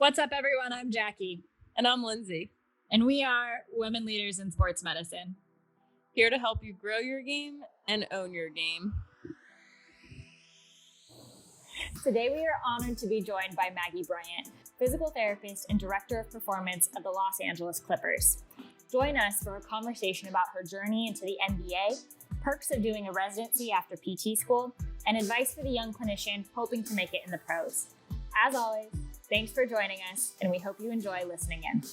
What's up, everyone? I'm Jackie. And I'm Lindsay. And we are Women Leaders in Sports Medicine. Here to help you grow your game and own your game. Today, we are honored to be joined by Maggie Bryant, physical therapist and director of performance of the Los Angeles Clippers. Join us for a conversation about her journey into the NBA, perks of doing a residency after PT school, and advice for the young clinician hoping to make it in the pros. As always, thanks for joining us, and we hope you enjoy listening in.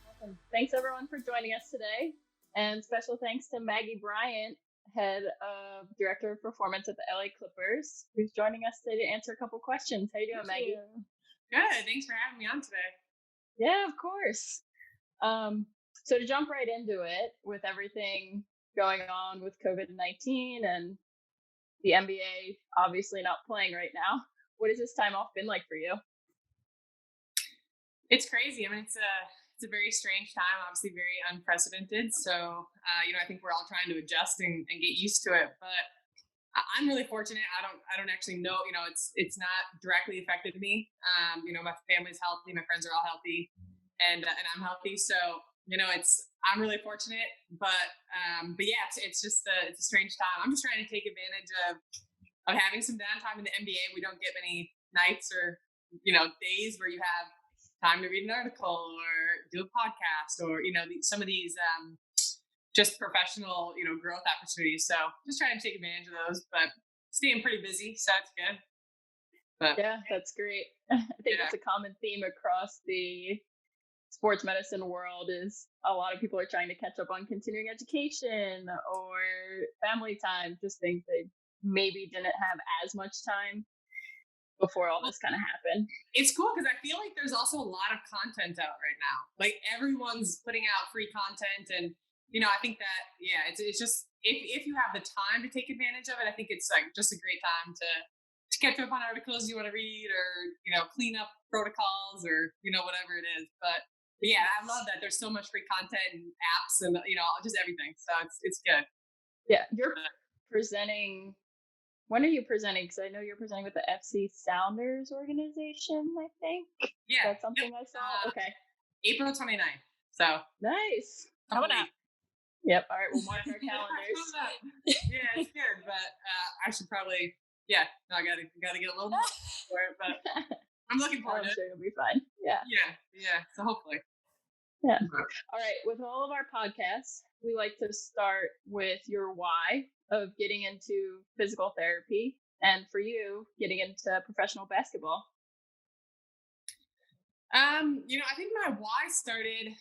Awesome. Thanks everyone for joining us today. And special thanks to Maggie Bryant, head of director of performance at the LA Clippers, who's joining us today to answer a couple questions. How you doing, Maggie? Good. Thanks for having me on today. Yeah, of course. So to jump right into it, with everything going on with COVID-19 and the NBA obviously not playing right now, what has this time off been like for you? It's crazy. I mean, it's a very strange time, obviously very unprecedented. So, I think we're all trying to adjust and get used to it. But I'm really fortunate. I don't actually know. It's not directly affected me. My family's healthy, my friends are all healthy, and I'm healthy. So, I'm really fortunate. But yeah, it's just it's a strange time. I'm just trying to take advantage of having some downtime in the NBA. We don't get many nights or days where you have time to read an article or do a podcast or some of these just professional growth opportunities. So just trying to take advantage of those, but staying pretty busy, so it's good. But yeah, that's great. I think that's a common theme across the sports medicine world is a lot of people are trying to catch up on continuing education or family time, just things they maybe didn't have as much time before all this kind of happened. It's cool because I feel like there's also a lot of content out right now. Like everyone's putting out free content, and I think that it's just if you have the time to take advantage of it, I think it's like just a great time to catch up on articles you want to read or clean up protocols or whatever it is. But yeah, I love that there's so much free content and apps and just everything. So it's good. Yeah, you're presenting. When are you presenting? Because I know you're presenting with the FC Sounders organization, I think. Yeah. That's something I saw. Okay. April 29th. So. Nice. Coming up. Yep. All right. We'll mark our calendars. Yeah, it's good. But I should probably, I gotta get a little more for it. But I'm looking forward to it. I'm sure you'll be fine. Yeah. Yeah. So hopefully. Yeah. All right. With all of our podcasts, we like to start with your why of getting into physical therapy, and for you, getting into professional basketball. I think my why started,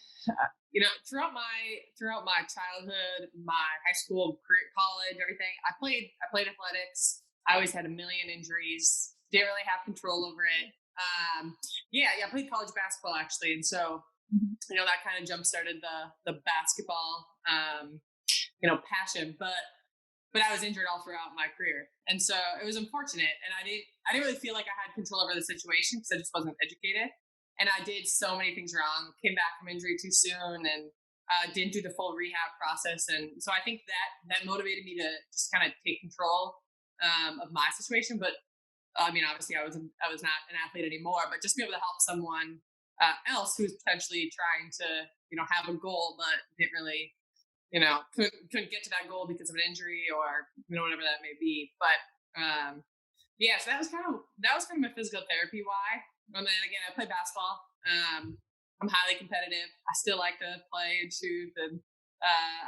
throughout my childhood, my high school, career, college, everything. I played athletics. I always had a million injuries. Didn't really have control over it. I played college basketball actually, and so that kind of jump started the basketball passion. But I was injured all throughout my career, and so it was unfortunate. And I didn't really feel like I had control over the situation because I just wasn't educated. And I did so many things wrong. Came back from injury too soon, and didn't do the full rehab process. And so I think that motivated me to just kind of take control of my situation. But I mean, obviously, I was not an athlete anymore. But just be able to help someone else who's potentially trying to have a goal but didn't really couldn't get to that goal because of an injury or whatever that may be. But so that was kind of my physical therapy why. And then again, I play basketball. I'm highly competitive. I still like to play and shoot, and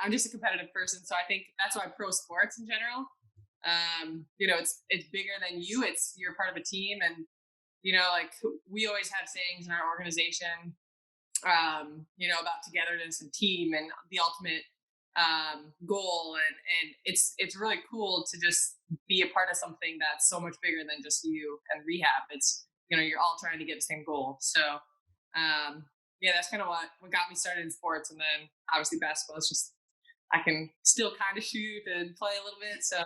I'm just a competitive person. So I think that's why pro sports in general, it's bigger than you. You're part of a team, and like we always have sayings in our organization, about togetherness and team and the ultimate goal, and it's really cool to just be a part of something that's so much bigger than just you and rehab. It's you're all trying to get the same goal. So that's kind of what got me started in sports. And then obviously basketball is just I can still kind of shoot and play a little bit, so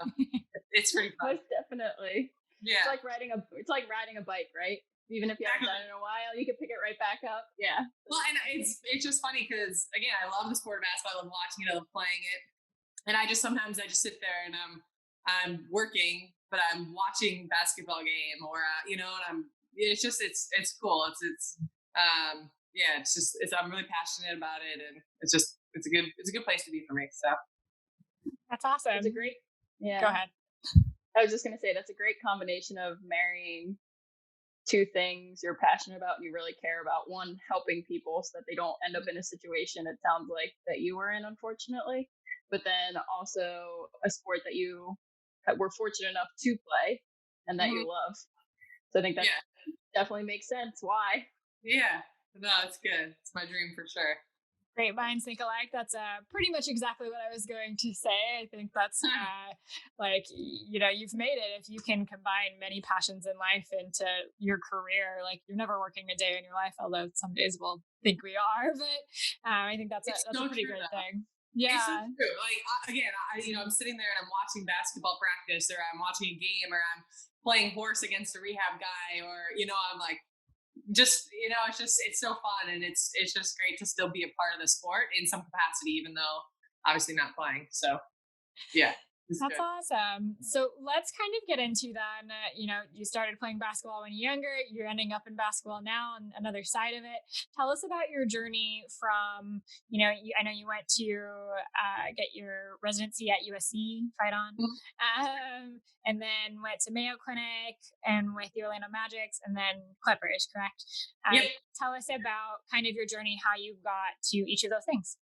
it's pretty fun. Most definitely. Yeah, it's like riding a bike, right? Even if you haven't done it in a while, you can pick it right back up. Yeah. Well, and it's just funny because again, I love the sport of basketball. I love watching it. I love playing it. And sometimes I just sit there and I'm working, but I'm watching basketball game or, and it's cool. I'm really passionate about it, and it's a good place to be for me. So that's awesome. It's a great, Go ahead. I was just going to say, that's a great combination of marrying two things you're passionate about and you really care about. One, helping people so that they don't end up in a situation, it sounds like, that you were in, unfortunately, but then also a sport that you were fortunate enough to play and that you love. So I think that definitely makes sense. Why? Yeah, no, it's good. It's my dream for sure. Great minds think alike. That's pretty much exactly what I was going to say. I think that's you've made it. If you can combine many passions in life into your career, like you're never working a day in your life, although some days we'll think we are, but I think that's a pretty great thing. Yeah. It's so true. Like, I'm sitting there and I'm watching basketball practice, or I'm watching a game, or I'm playing horse against a rehab guy, or, I'm like, it's so fun, and it's just great to still be a part of the sport in some capacity, even though obviously not playing. So yeah, that's good. Awesome. So let's kind of get into that. You started playing basketball when you're younger, you're ending up in basketball now, and another side of it. Tell us about your journey from, I know you went to get your residency at USC, fight on, and then went to Mayo Clinic and with the Orlando Magics, and then Clippers, correct? Yep. Tell us about kind of your journey, how you got to each of those things.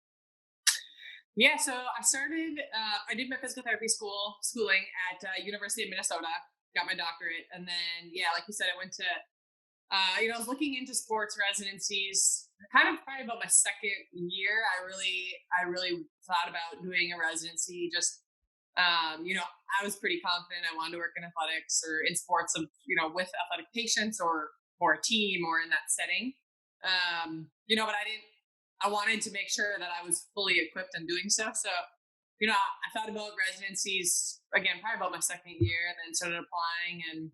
Yeah, so I started, I did my physical therapy schooling at University of Minnesota, got my doctorate. And then, like you said, I went to, I was looking into sports residencies kind of probably about my second year. I really thought about doing a residency. Just, I was pretty confident I wanted to work in athletics or in sports with athletic patients or a team or in that setting. But I wanted to make sure that I was fully equipped in doing so. So, I thought about residencies again, probably about my second year, and then started applying, and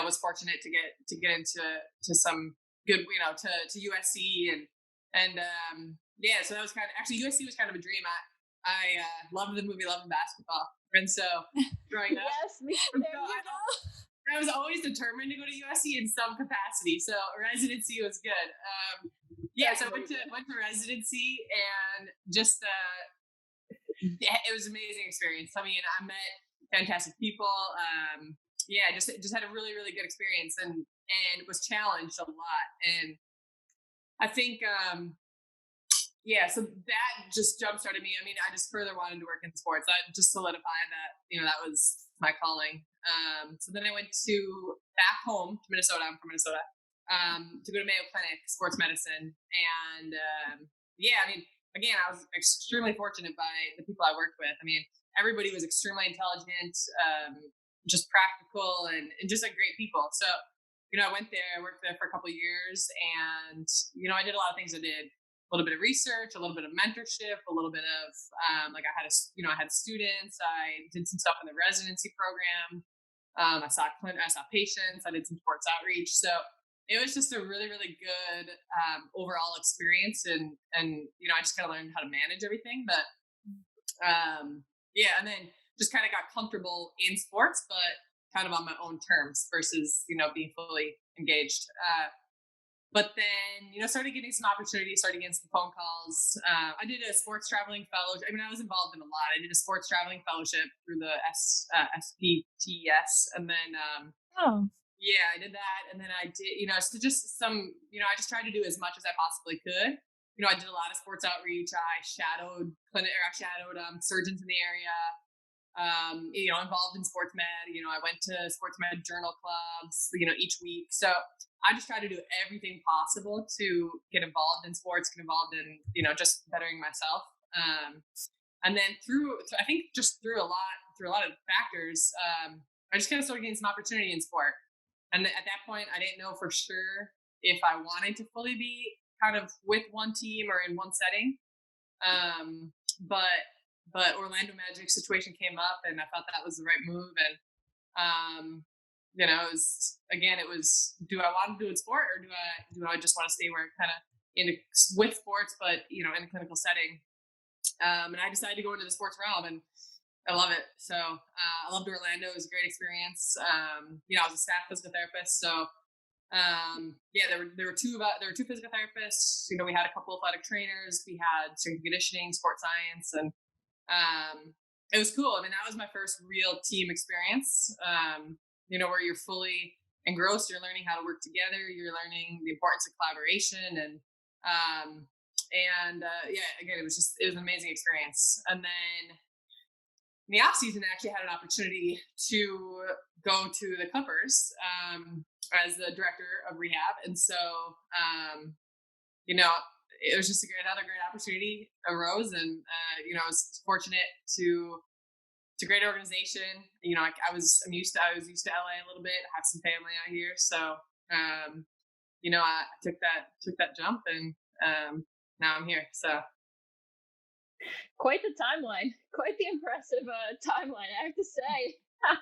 was fortunate to get into some good, to USC, and so that was USC was kind of a dream. I loved the movie Love and Basketball, and so growing up, yes, there you go. I was always determined to go to USC in some capacity. So residency was good. So I went to residency, and just it was an amazing experience. I mean, I met fantastic people. Just had a really, really good experience, and was challenged a lot. And I think so that just jump-started me. I mean, I just further wanted to work in sports. That just solidified that, that was my calling. So then I went back home to Minnesota. I'm from Minnesota. To go to Mayo Clinic, sports medicine. And I mean, again, I was extremely fortunate by the people I worked with. I mean, everybody was extremely intelligent, just practical, and just like great people. So, I went there, I worked there for a couple of years, and, I did a lot of things. I did a little bit of research, a little bit of mentorship, a little bit of, I had students, I did some stuff in the residency program. I saw patients, I did some sports outreach. So it was just a really, really good overall experience. And I just kind of learned how to manage everything. But and then just kind of got comfortable in sports, but kind of on my own terms versus, being fully engaged. But then, started getting some opportunities, started getting some phone calls. I did a sports traveling fellowship. I mean, I was involved in a lot. I did a sports traveling fellowship through the SPTS. And then, I did that. And then I did, so just some, I just tried to do as much as I possibly could. I did a lot of sports outreach. I shadowed surgeons in the area. Involved in sports med. I went to sports med journal clubs, each week. So I just try to do everything possible to get involved in sports, get involved in, just bettering myself. And then through a lot of factors, I just kind of started getting some opportunity in sport. And at that point, I didn't know for sure if I wanted to fully be kind of with one team or in one setting. But Orlando Magic situation came up, and I thought that was the right move. And, it was, do I want to do it sport, or do I just want to stay where kind of with sports, but, in a clinical setting? And I decided to go into the sports realm, and I love it. So I loved Orlando. It was a great experience. I was a staff physical therapist, so there were two physical therapists. We had a couple athletic trainers. We had strength and conditioning, sports science, and it was cool. I mean, that was my first real team experience. Where you're fully engrossed. You're learning how to work together. You're learning the importance of collaboration, and again, it was an amazing experience. And then in the off season, I actually had an opportunity to go to the Clippers as the director of rehab, and so it was just another great opportunity arose, and I was fortunate to. It's a great organization. I was used to LA a little bit. I have some family out here, so I took that jump, and now I'm here. So quite the timeline, quite the impressive timeline, I have to say. I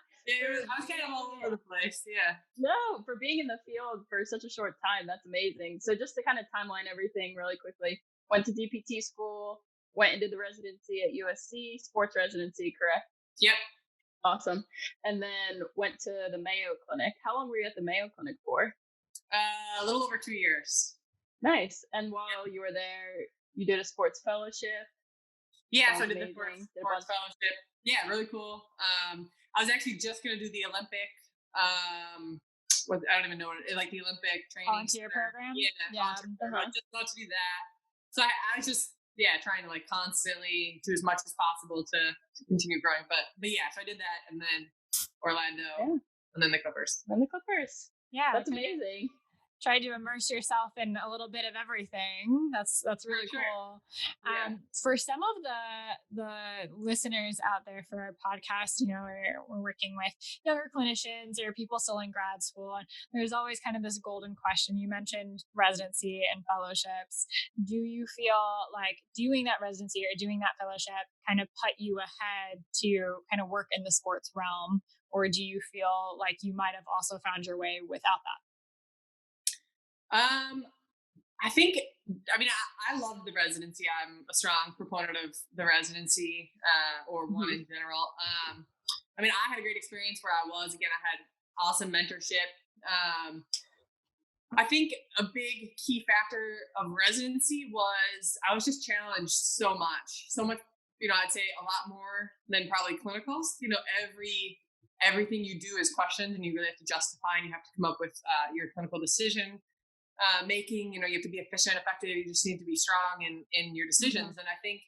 was kind of all over the place. Yeah. No, for being in the field for such a short time, that's amazing. So just to kind of timeline everything really quickly, went to DPT school, went and did the residency at USC, sports residency, correct? Yep. Awesome. And then went to the Mayo Clinic. How long were you at the Mayo Clinic for? A little over 2 years. Nice. And while you were there, you did a sports fellowship? Yeah, so I did the sports fellowship. Yeah, really cool. I was actually just going to do the Olympic, I don't even know what it is, like the Olympic training. Volunteer program? Yeah. I just about to do that. So I was just, trying to like constantly do as much as possible to continue growing. But yeah, so I did that, and then Orlando, and then the Clippers. Yeah, that's amazing. Try to immerse yourself in a little bit of everything. That's really cool. For some of the listeners out there for our podcast, we're working with younger clinicians or people still in grad school, and there's always kind of this golden question. You mentioned residency and fellowships. Do you feel like doing that residency or doing that fellowship kind of put you ahead to kind of work in the sports realm, or do you feel like you might have also found your way without that? I love the residency. I'm a strong proponent of the residency, or one in general. I had a great experience where I was. Again, I had awesome mentorship. I think a big key factor of residency was I was just challenged so much, I'd say a lot more than probably clinicals. Everything you do is questioned, and you really have to justify, and you have to come up with your clinical decision making. You have to be efficient, effective. You just need to be strong in your decisions. And I think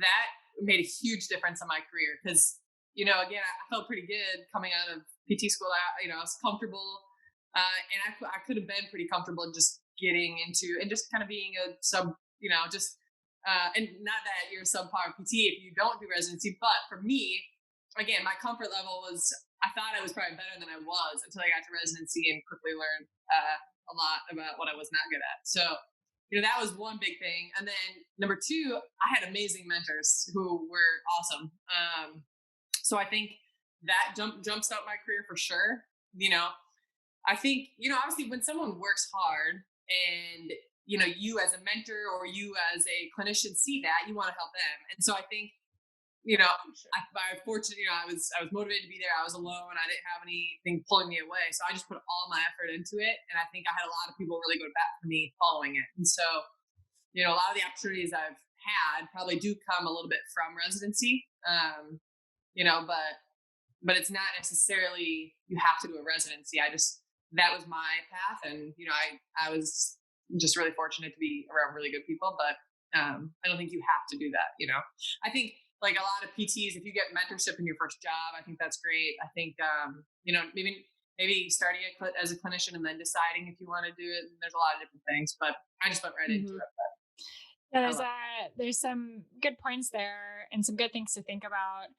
that made a huge difference in my career because, again, I felt pretty good coming out of PT school. I was comfortable, and I could have been pretty comfortable just getting into and just kind of being a sub, and not that you're a subpar PT if you don't do residency, but for me, again, my comfort level was, I thought I was probably better than I was until I got to residency and quickly learned a lot about what I was not good at. So, that was one big thing. And then number two, I had amazing mentors who were awesome. So I think that jumpstart my career for sure. I think, obviously when someone works hard and, you as a mentor or you as a clinician see that, you want to help them. And so I think, I fortunately, I was motivated to be there. I was alone. I didn't have anything pulling me away. So I just put all my effort into it. And I think I had a lot of people really go back for me following it. And so, a lot of the opportunities I've had probably do come a little bit from residency, but it's not necessarily you have to do a residency. That was my path. And, I was just really fortunate to be around really good people, but I don't think you have to do that. I think, like a lot of PTs, if you get mentorship in your first job, I think that's great. I think, maybe starting as a clinician and then deciding if you want to do it. And there's a lot of different things, but I just went right into it. There's some good points there and some good things to think about.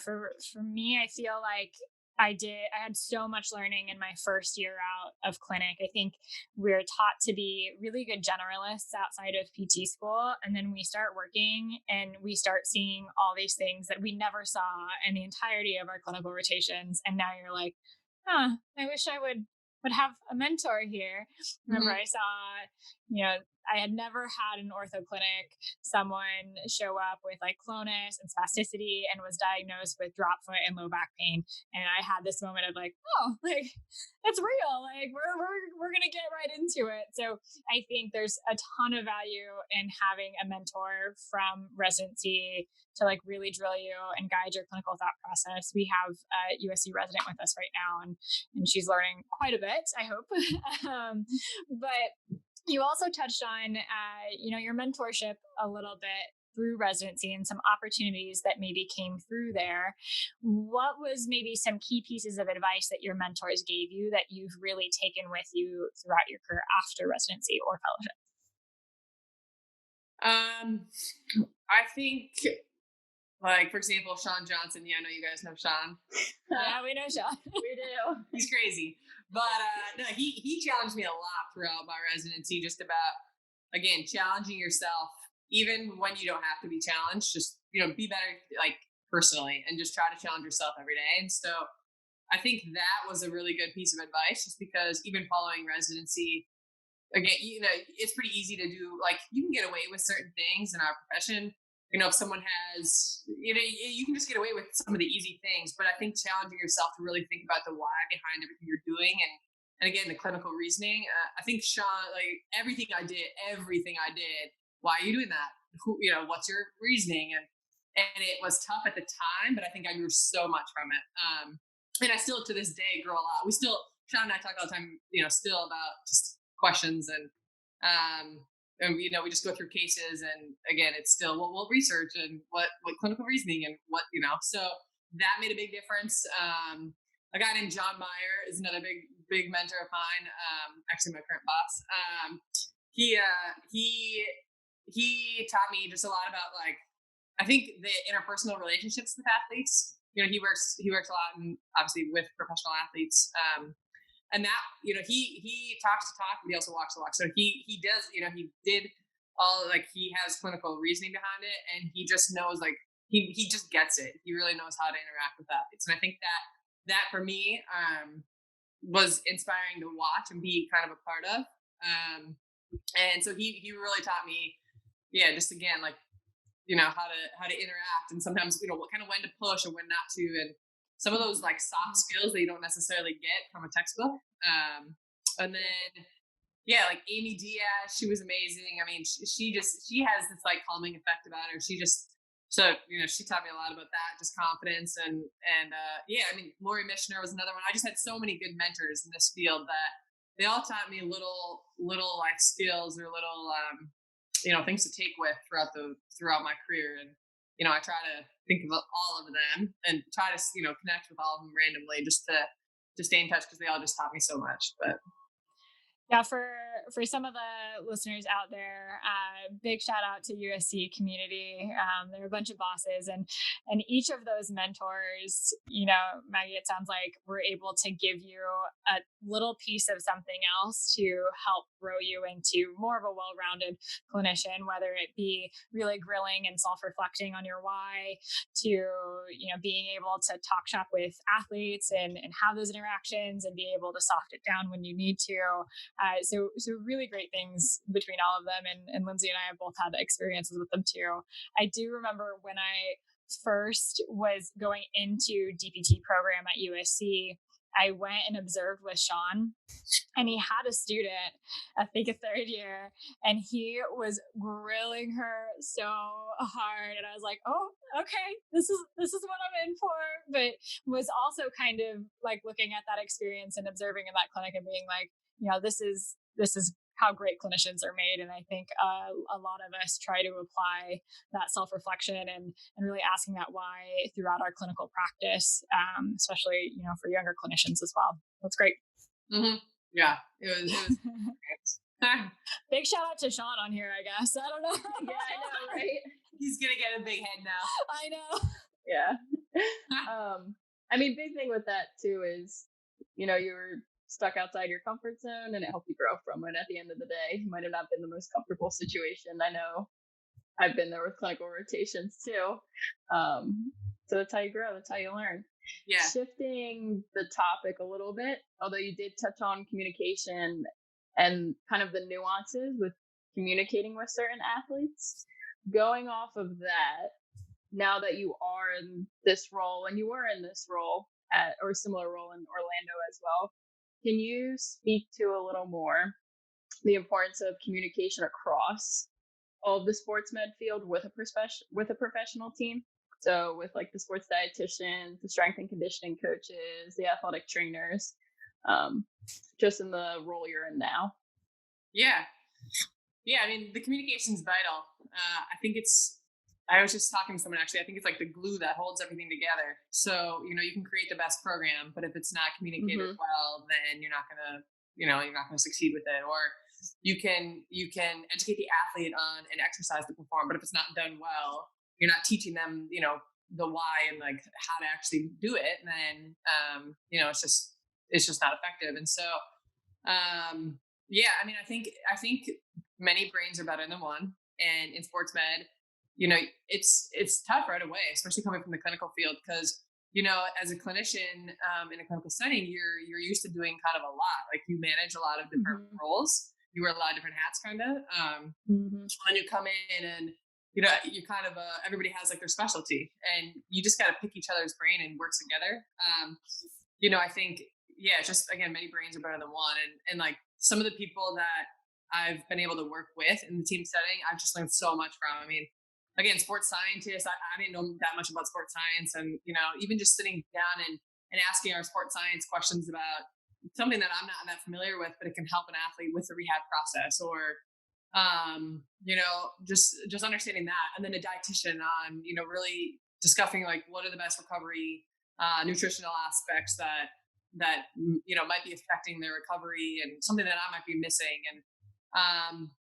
For me, I feel like I had so much learning in my first year out of clinic. I think we're taught to be really good generalists outside of PT school. And then we start working and we start seeing all these things that we never saw in the entirety of our clinical rotations. And now you're like, I wish I would have a mentor here. Remember, I saw, I had never had an ortho clinic, someone show up with like clonus and spasticity and was diagnosed with drop foot and low back pain. And I had this moment of like, oh, like it's real. Like we're going to get right into it. So I think there's a ton of value in having a mentor from residency to like really drill you and guide your clinical thought process. We have a USC resident with us right now, and she's learning quite a bit, I hope. But you also touched on, your mentorship a little bit through residency and some opportunities that maybe came through there. What was maybe some key pieces of advice that your mentors gave you that you've really taken with you throughout your career after residency or fellowship? I think, like, for example, Sean Johnson. Yeah, I know you guys know Sean. Yeah, we know Sean. We do. He's crazy. But no, he challenged me a lot throughout my residency, just about, again, challenging yourself, even when you don't have to be challenged. Just, be better, like, personally, and just try to challenge yourself every day. And so I think that was a really good piece of advice, just because even following residency, again, it's pretty easy to do, like, you can get away with certain things in our profession. If someone has, you can just get away with some of the easy things, but I think challenging yourself to really think about the why behind everything you're doing. And again, the clinical reasoning, I think Sean, like, everything I did, why are you doing that? What's your reasoning? And it was tough at the time, but I think I grew so much from it. And I still, to this day, grow a lot. Sean and I talk all the time, still about just questions and we just go through cases, and again, it's still we'll research and what clinical reasoning and what so that made a big difference. A guy named John Meyer is another big mentor of mine. Actually, my current boss. He taught me just a lot about, like, I think the interpersonal relationships with athletes. He works a lot, and obviously with professional athletes. And that, he talks the talk, but he also walks the walk. So he does, he did all, like, he has clinical reasoning behind it, and he just knows, like, he just gets it. He really knows how to interact with athletes. And I think that for me was inspiring to watch and be kind of a part of. And so he really taught me, just again, like, how to interact, and sometimes, what kind of when to push and when not to, and some of those, like, soft skills that you don't necessarily get from a textbook. And then, like Amy Diaz, she was amazing. I mean, she has this, like, calming effect about her. She taught me a lot about that, just confidence. And I mean, Lori Mishner was another one. I just had so many good mentors in this field that they all taught me little like skills or little, things to take with throughout my career. And, I try to think of all of them and try to, connect with all of them randomly just to stay in touch, because they all just taught me so much. But yeah, for some of the listeners out there, big shout out to USC community. There are a bunch of bosses, and each of those mentors, Maggie, it sounds like we're able to give you a little piece of something else to help grow you into more of a well-rounded clinician, whether it be really grilling and self-reflecting on your why, to, being able to talk shop with athletes and have those interactions and be able to soft it down when you need to. So really great things between all of them. And Lindsay and I have both had experiences with them too. I do remember when I first was going into DPT program at USC, I went and observed with Sean, and he had a student, I think a third year, and he was grilling her so hard. And I was like, oh, okay, this is what I'm in for. But was also kind of like looking at that experience and observing in that clinic and being like, this is how great clinicians are made. And I think a lot of us try to apply that self-reflection and really asking that why throughout our clinical practice, especially, for younger clinicians as well. That's great. Mm-hmm. Yeah, it was great. Big shout out to Sean on here, I guess. I don't know. Yeah, I know, right? He's going to get a big head now. I know. Yeah. I mean, big thing with that too is, you were stuck outside your comfort zone, and it helped you grow from it. At the end of the day, it might have not been the most comfortable situation. I know I've been there with clinical rotations too. So that's how you grow. That's how you learn. Yeah. Shifting the topic a little bit, although you did touch on communication and kind of the nuances with communicating with certain athletes. Going off of that, now that you are in this role, and you were in this role or a similar role in Orlando as well, can you speak to a little more the importance of communication across all of the sports med field with a professional team? So with like the sports dietitians, the strength and conditioning coaches, the athletic trainers, just in the role you're in now. Yeah. I mean, the communication's vital. I was just talking to someone actually, I think it's like the glue that holds everything together. So, you can create the best program, but if it's not communicated well, then you're not going to succeed with it. Or you can educate the athlete on an exercise to perform, but if it's not done well, you're not teaching them, the why and like how to actually do it. And then, it's just not effective. And so, I mean, I think many brains are better than one. And in sports med, it's tough right away, especially coming from the clinical field, because, as a clinician in a clinical setting, you're used to doing kind of a lot. Like you manage a lot of different roles. You wear a lot of different hats, kind of. When you come in and, you kind of, everybody has like their specialty, and you just got to pick each other's brain and work together. I think, just again, many brains are better than one. And like some of the people that I've been able to work with in the team setting, I've just learned so much from. I mean, again, sports scientists, I didn't know that much about sports science. And, even just sitting down and asking our sports science questions about something that I'm not that familiar with, but it can help an athlete with the rehab process, or, just understanding that. And then a dietitian on, really discussing like what are the best recovery, nutritional aspects that might be affecting their recovery, and something that I might be missing. And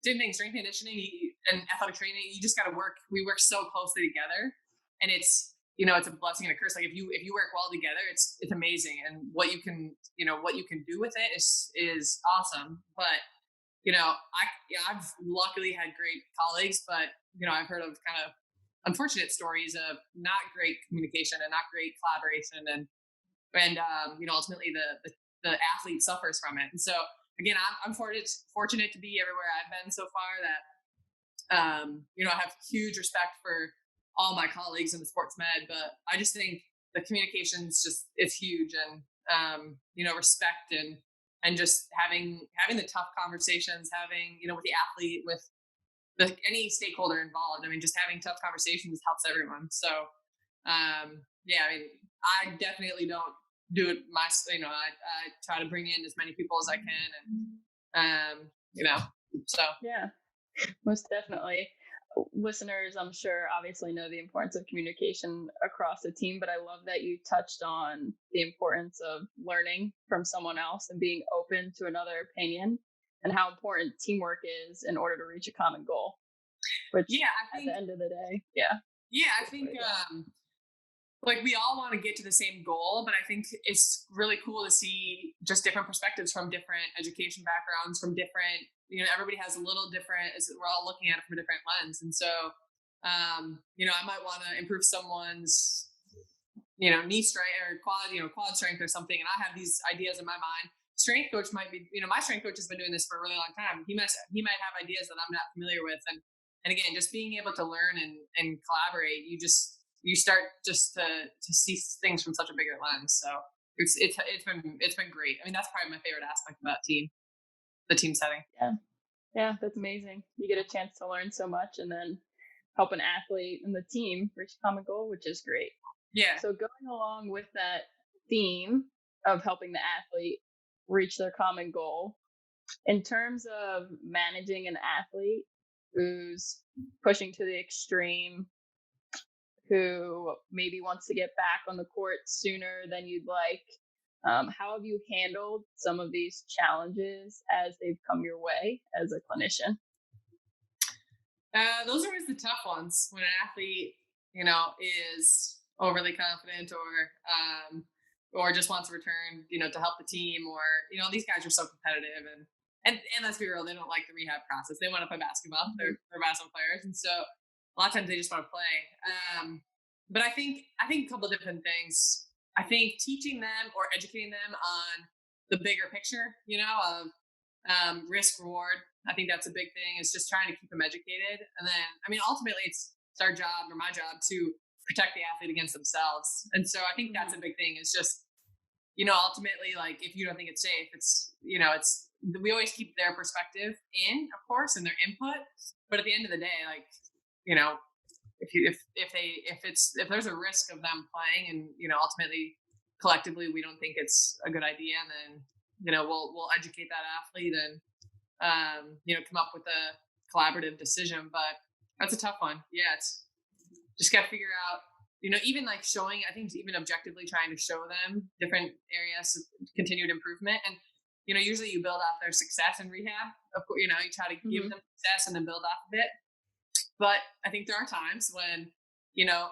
same thing, strength conditioning and athletic training, you just got to we work so closely together, and it's a blessing and a curse. Like if you work well together, it's amazing. And what you can do with it is awesome. But, I've luckily had great colleagues, but, I've heard of kind of unfortunate stories of not great communication and not great collaboration. And ultimately the athlete suffers from it. And so, again, I'm fortunate to be everywhere I've been so far, that, I have huge respect for all my colleagues in the sports med, but I just think the communication's it's huge. And, respect and just having the tough conversations, having, with the athlete, with any stakeholder involved. I mean, just having tough conversations helps everyone. So, I mean, I definitely don't do it I try to bring in as many people as I can, and so yeah, most definitely. Listeners, I'm sure, obviously know the importance of communication across a team, but I love that you touched on the importance of learning from someone else and being open to another opinion, and how important teamwork is in order to reach a common goal. Which, I think, at the end of the day, I think like we all want to get to the same goal, but I think it's really cool to see just different perspectives from different education backgrounds, from different, everybody has a little different, we're all looking at it from a different lens. And so, I might want to improve someone's, knee strength or quad strength or something. And I have these ideas in my mind. Strength coach might be, my strength coach has been doing this for a really long time. He might have ideas that I'm not familiar with. And again, just being able to learn and collaborate, you start just to see things from such a bigger lens. So it's been great. I mean, that's probably my favorite aspect about the team setting. Yeah, that's amazing. You get a chance to learn so much, and then help an athlete and the team reach a common goal, which is great. Yeah. So going along with that theme of helping the athlete reach their common goal, in terms of managing an athlete who's pushing to the extreme, who maybe wants to get back on the court sooner than you'd like, how have you handled some of these challenges as they've come your way as a clinician? Those are always the tough ones, when an athlete, is overly confident or just wants to return, to help the team, or, these guys are so competitive, and let's be real, they don't like the rehab process. They want to play basketball. They're basketball players. And so a lot of times they just want to play. But I think a couple of different things. I think teaching them or educating them on the bigger picture, of risk reward. I think that's a big thing, is just trying to keep them educated. And then, I mean, ultimately it's our job, or my job, to protect the athlete against themselves. And so I think that's a big thing, is just, ultimately, like, if you don't think it's safe, it's, we always keep their perspective in, of course, and their input. But at the end of the day, like, if there's a risk of them playing, and, ultimately collectively we don't think it's a good idea, and then, we'll educate that athlete and, come up with a collaborative decision. But that's a tough one. Yeah. It's just got to figure out, even like showing, I think even objectively trying to show them different areas of continued improvement. And, usually you build off their success in rehab. Of course, you try to give them success and then build off of it. But I think there are times when,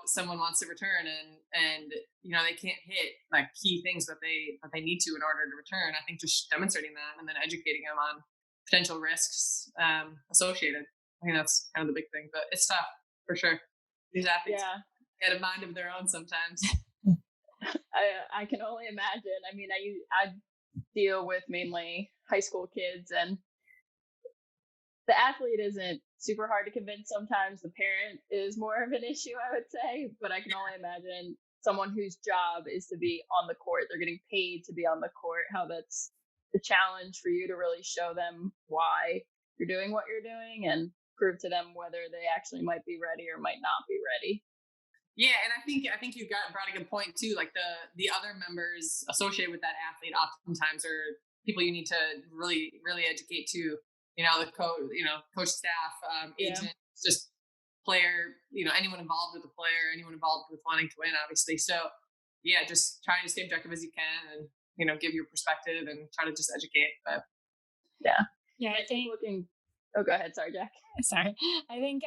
someone wants to return, and they can't hit like key things that they need to in order to return. I think just demonstrating that and then educating them on potential risks associated. I think that's kind of the big thing, but it's tough for sure. These athletes get a mind of their own sometimes. I can only imagine. I mean, I deal with mainly high school kids, and the athlete isn't super hard to convince. Sometimes the parent is more of an issue, I would say, but I can only imagine someone whose job is to be on the court, they're getting paid to be on the court, how that's the challenge for you to really show them why you're doing what you're doing and prove to them whether they actually might be ready or might not be ready. Yeah, and I think you brought a good point too. Like the other members associated with that athlete oftentimes are people you need to really educate too. The coach, staff, agent, just player. Anyone involved with the player, anyone involved with wanting to win, obviously. So yeah, just trying to stay objective as you can, and give your perspective and try to just educate. But I think looking. Oh, go ahead. Sorry, Jack. Sorry. I think,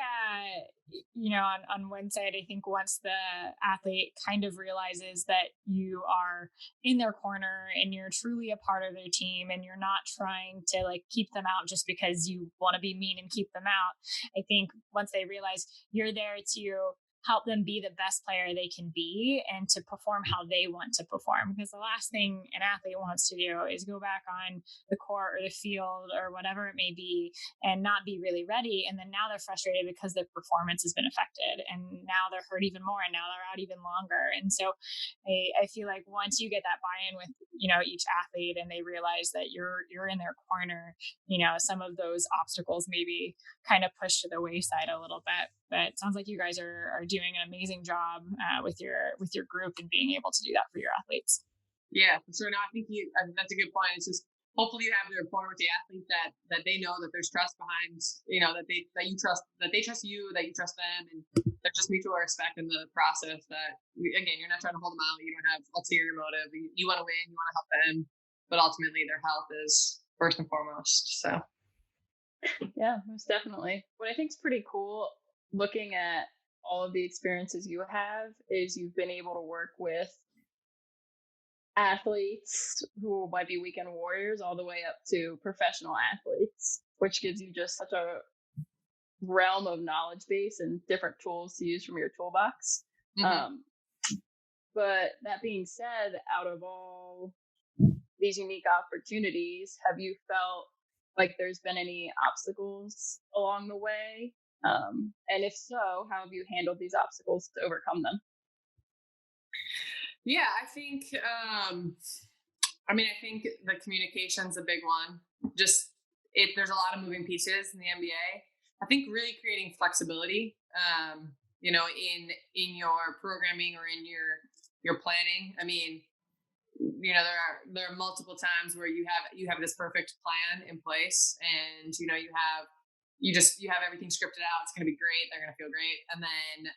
on one side, I think once the athlete kind of realizes that you are in their corner and you're truly a part of their team, and you're not trying to like keep them out just because you want to be mean and keep them out. I think once they realize you're there to help them be the best player they can be and to perform how they want to perform. Because the last thing an athlete wants to do is go back on the court or the field or whatever it may be and not be really ready. And then now they're frustrated because their performance has been affected, and now they're hurt even more, and now they're out even longer. And so I feel like once you get that buy-in with, each athlete, and they realize that you're in their corner, some of those obstacles maybe kind of push to the wayside a little bit. But it sounds like you guys are doing an amazing job with your group and being able to do that for your athletes. Yeah, for sure. No, I think that's a good point. It's just hopefully you have the rapport with the athlete that they know that there's trust behind, that they trust you, that you trust them, and there's just mutual respect in the process. That again, you're not trying to hold them out. You don't have ulterior motive. You want to win. You want to help them, but ultimately their health is first and foremost. So. Yeah, most definitely. What I think is pretty cool, looking at all of the experiences you have, is you've been able to work with athletes who might be weekend warriors all the way up to professional athletes, which gives you just such a realm of knowledge base and different tools to use from your toolbox. But that being said, out of all these unique opportunities, have you felt like there's been any obstacles along the way? And if so, how have you handled these obstacles to overcome them? Yeah, I think, I think the communication's a big one. Just there's a lot of moving pieces in the NBA. I think really creating flexibility, in your programming or in your planning. I mean, there are multiple times where you have this perfect plan in place, and you have everything scripted out. It's going to be great. They're going to feel great. And then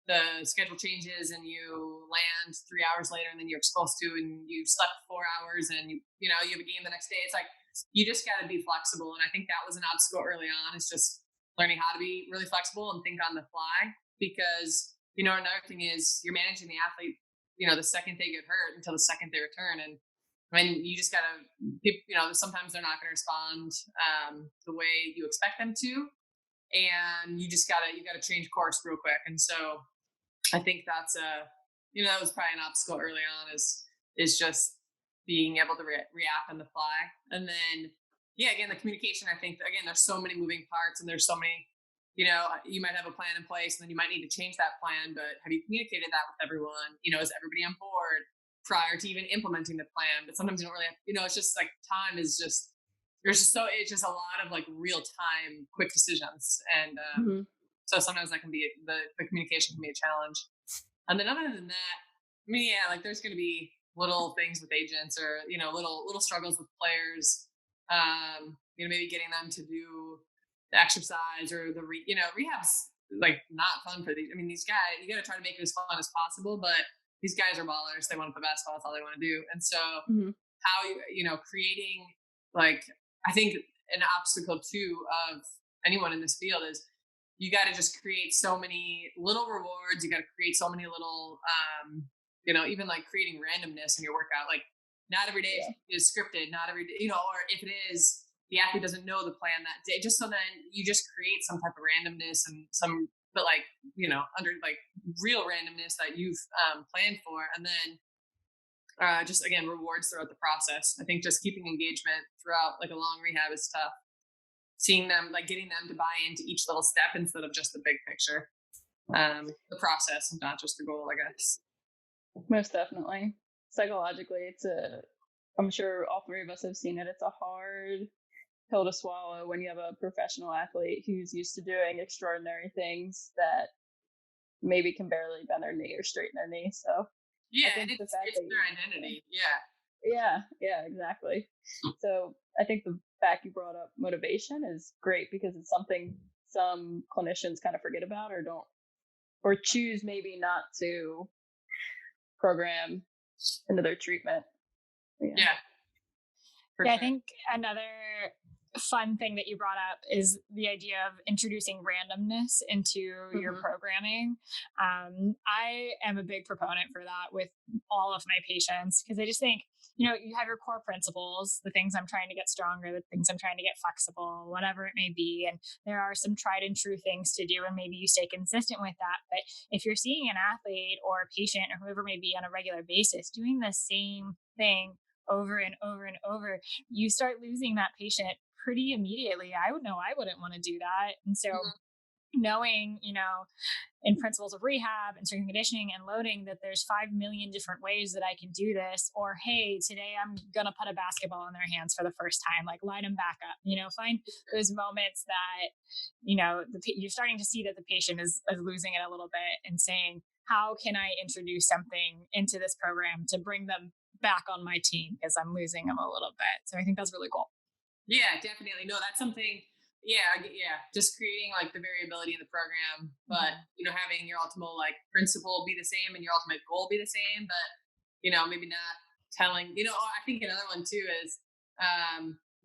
the schedule changes and you land 3 hours later than you're supposed to, and you slept 4 hours, and you have a game the next day. It's like, you just got to be flexible. And I think that was an obstacle early on, is just learning how to be really flexible and think on the fly, because, another thing is you're managing the athlete, the second they get hurt until the second they return. And you just gotta, sometimes they're not going to respond the way you expect them to, and you gotta change course real quick. And so I think that's that was probably an obstacle early on, is just being able to react on the fly. And then yeah, again, the communication, I think, again, there's so many moving parts and there's so many, you might have a plan in place and then you might need to change that plan, but have you communicated that with everyone? Is everybody on board prior to even implementing the plan? But sometimes you don't really have, it's just like time is just, it's just a lot of like real time, quick decisions. And so sometimes that can be, the communication can be a challenge. And then other than that, I mean, yeah, like there's going to be little things with agents or, little struggles with players, maybe getting them to do the exercise or rehab's like not fun for these. I mean, these guys, you got to try to make it as fun as possible, but these guys are ballers. They want to play basketball. That's all they want to do. And so how, creating like, I think an obstacle too of anyone in this field is you got to just create so many little rewards. You got to create so many little, even like creating randomness in your workout. Like not every day is scripted, not every day, or if it is, the athlete doesn't know the plan that day, just so then you just create some type of randomness and but like, under like real randomness that you've planned for. And then just again, rewards throughout the process. I think just keeping engagement throughout like a long rehab is tough. Seeing them, like getting them to buy into each little step instead of just the big picture, the process and not just the goal, I guess. Most definitely. Psychologically, I'm sure all three of us have seen it. It's a hard pill to swallow when you have a professional athlete who's used to doing extraordinary things that maybe can barely bend their knee or straighten their knee. So yeah, and it's their identity. Yeah, exactly. So I think the fact you brought up motivation is great because it's something some clinicians kind of forget about or choose maybe not to program into their treatment. Yeah. Sure. I think another fun thing that you brought up is the idea of introducing randomness into your programming. I am a big proponent for that with all of my patients because I just think, you have your core principles, the things I'm trying to get stronger, the things I'm trying to get flexible, whatever it may be. And there are some tried and true things to do, and maybe you stay consistent with that. But if you're seeing an athlete or a patient or whoever may be on a regular basis doing the same thing over and over and over, you start losing that patient pretty immediately. I wouldn't want to do that. And so knowing, in principles of rehab and strength and conditioning and loading that there's 5 million different ways that I can do this, or, hey, today I'm going to put a basketball in their hands for the first time, like line them back up, find those moments that, you're starting to see that the patient is losing it a little bit and saying, how can I introduce something into this program to bring them back on my team because I'm losing them a little bit. So I think that's really cool. Yeah, definitely. No, that's something. Yeah. Just creating like the variability in the program, but having your ultimate like principle be the same and your ultimate goal be the same, but maybe not telling. I think another one too is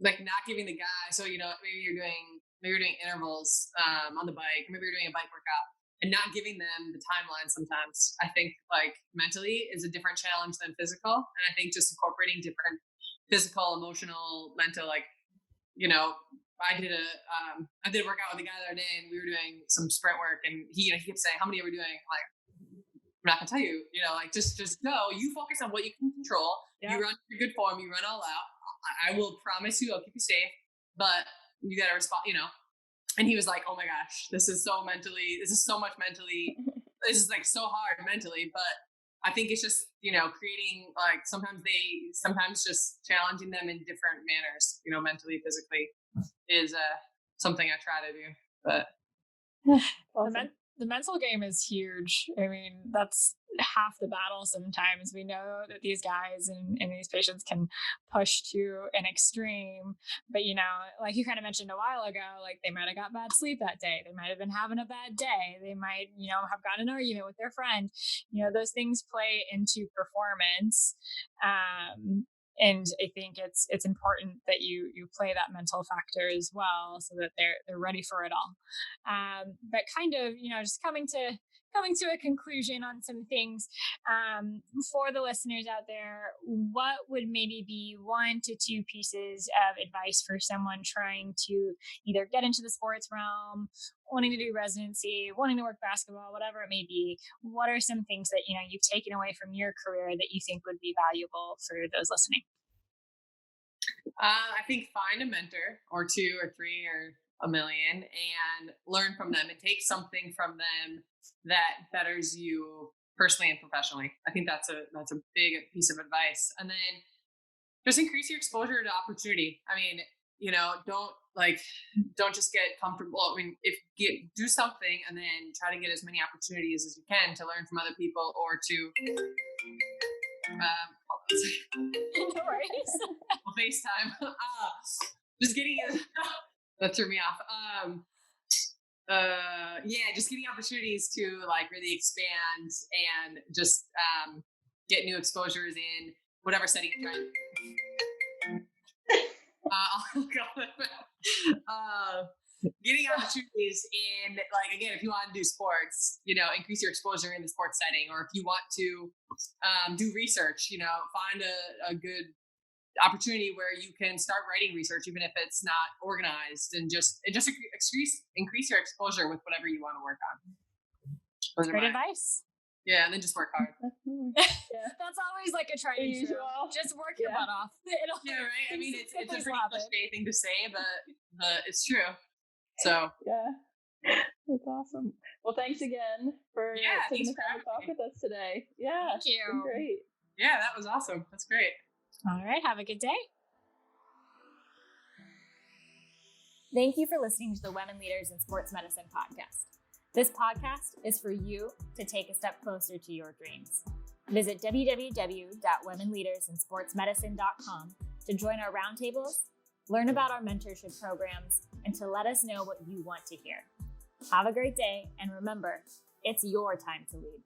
like not giving the guy. So maybe you're doing intervals on the bike, maybe you're doing a bike workout, and not giving them the timeline sometimes, I think like mentally is a different challenge than physical. And I think just incorporating different physical, emotional, mental, like, I did a workout with a guy the other day and we were doing some sprint work and he kept saying, how many are we doing? I'm like, I'm not gonna tell you, like just go, you focus on what you can control. Yeah. You run your good form, you run all out. I will promise you I'll keep you safe, but you gotta respond, And he was like, oh my gosh, this is so much mentally, this is like so hard mentally, but I think it's just, creating like sometimes just challenging them in different manners, mentally, physically is something I try to do. But awesome. The mental game is huge. I mean, that's half the battle sometimes. We know that these guys and these patients can push to an extreme, but like you kind of mentioned a while ago, like they might have got bad sleep that day. They might have been having a bad day. They might, have gotten an argument with their friend. Those things play into performance. And I think it's important that you play that mental factor as well, so that they're ready for it all. But kind of, just coming to a conclusion on some things for the listeners out there, what would maybe be 1 to 2 pieces of advice for someone trying to either get into the sports realm, wanting to do residency, wanting to work basketball, whatever it may be? What are some things that you've taken away from your career that you think would be valuable for those listening? I think find a mentor or two or three or a million and learn from them and take something from them that betters you personally and professionally. I think that's a big piece of advice. And then just increase your exposure to opportunity. I mean, don't just get comfortable. I mean, do something and then try to get as many opportunities as you can to learn from other people or to No worries. FaceTime. Just getting that threw me off. Just getting opportunities to like really expand and just get new exposures in whatever setting you're trying. Getting opportunities in, like, again, if you want to do sports, increase your exposure in the sports setting, or if you want to do research, find a good opportunity where you can start writing research, even if it's not organized, and just increase your exposure with whatever you want to work on. Great advice. Yeah, and then just work hard. That's always like a tried and true. Just work your butt off. Yeah, right. I mean, it's a pretty cliche thing to say, but it's true. So that's awesome. Well, thanks again for taking the time to talk with us today. Yeah, thank you. Great. Yeah, that was awesome. That's great. All right, have a good day. Thank you for listening to the Women Leaders in Sports Medicine podcast. This podcast is for you to take a step closer to your dreams. Visit www.womenleadersinsportsmedicine.com to join our roundtables, learn about our mentorship programs, and to let us know what you want to hear. Have a great day, and remember, it's your time to lead.